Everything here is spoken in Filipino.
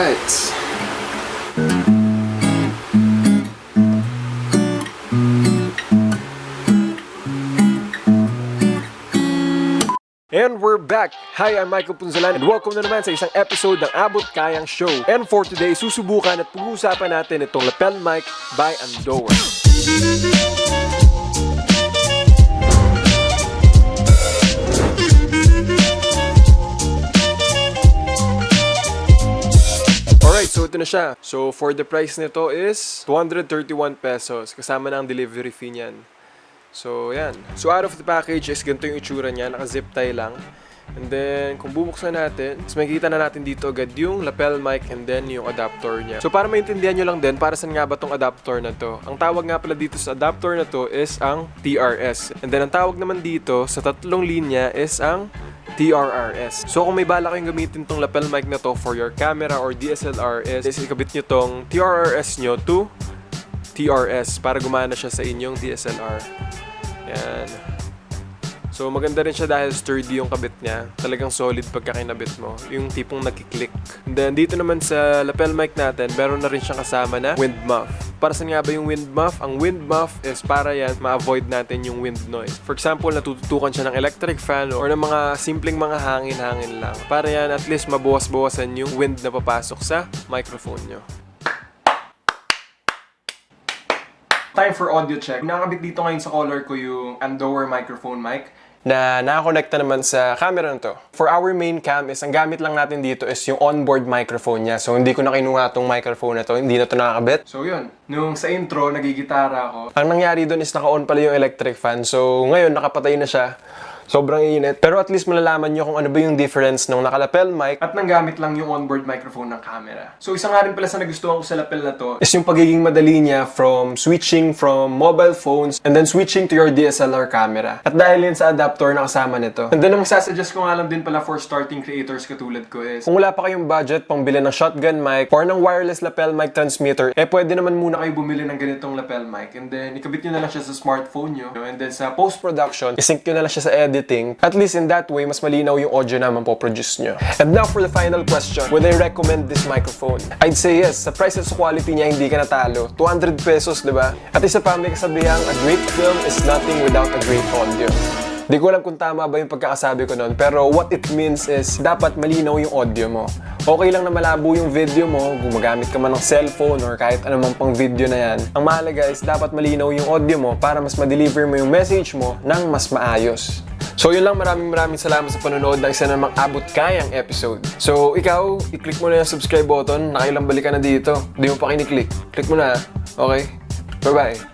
Alright. And we're back! Hi, I'm Michael Punzalan and welcome na naman sa isang episode ng Abot Kayang Show. And for today, susubukan at pag-uusapan natin itong lapel mic by Andoer. Alright, so ito na siya. So for the price nito is 231 pesos kasama na ang delivery fee niyan. So, yan. So, out of the package is ganito yung itsura niya. Naka-zip tie lang. And then, kung bubuksan natin, mas makikita na natin dito agad yung lapel mic and then yung adapter niya. So, para maintindihan nyo lang din, para saan nga ba tong adapter na to? Ang tawag nga pala dito sa adapter na to is ang TRS. And then, ang tawag naman dito sa tatlong linya is ang TRRS. So, kung may bala kayong gamitin tong lapel mic na to for your camera or DSLR is ikabit nyo tong TRRS nyo to TRS para gumana siya sa inyong DSLR. Yan. So maganda rin siya dahil sturdy yung kabit niya. Talagang solid pagka kinabit mo. Yung tipong nagkiklik. And then dito naman sa lapel mic natin, meron na rin siyang kasama na wind muff. Para saan nga ba yung wind muff? Ang wind muff is para yan ma-avoid natin yung wind noise. For example, natututukan siya ng electric fan or ng mga simpleng mga hangin-hangin lang. Para yan at least mabawas-bawasan yung wind na papasok sa microphone nyo. Time for audio check. Nakakabit dito ngayon sa collar ko yung Andoer microphone mic na nakakonekta naman sa camera na to. For our main cam is, ang gamit lang natin dito is yung onboard microphone niya. So, hindi ko na kinuha tong microphone na to. Hindi na to nakakabit. So, yun. Nung sa intro, nagigitara ako. Ang nangyari doon is naka-on pala yung electric fan. So, ngayon, nakapatay na siya. Sobrang init. Pero at least malalaman nyo kung ano ba yung difference ng nakalapel mic at nang gamit lang yung onboard microphone ng camera. So isa nga rin pala sa nagustuhan ko sa lapel na to is yung pagiging madali niya from switching from mobile phones and then switching to your DSLR camera. At dahil yun sa adapter na kasama nito. And then ang sasuggest ko nga lang din pala for starting creators katulad ko is kung wala pa kayong budget pang bili ng shotgun mic or ng wireless lapel mic transmitter, pwede naman muna kayo bumili ng ganitong lapel mic and then ikabit nyo na lang siya sa smartphone nyo. And then sa post-production, isync nyo na lang siya sa editing. At least in that way, mas malinaw yung audio na mapoproduce nyo. And now for the final question, would I recommend this microphone? I'd say yes. Sa price at sa quality niya, hindi ka natalo. 200 pesos, di ba? At isa pa, may kasabihang, a great film is nothing without a great audio. Di ko alam kung tama ba yung pagkakasabi ko nun, pero what it means is, dapat malinaw yung audio mo. Okay lang na malabo yung video mo, gumagamit ka man ng cellphone or kahit anumang pang video na yan. Ang mahalaga is, dapat malinaw yung audio mo para mas ma-deliver mo yung message mo ng mas maayos. So yun lang, maraming salamat sa panonood ng isa namang abot kayang episode. So ikaw, i-click mo na yung subscribe button, nakailang balik ka na dito. Hindi mo pa kiniklik. Click mo na, okay? Bye-bye!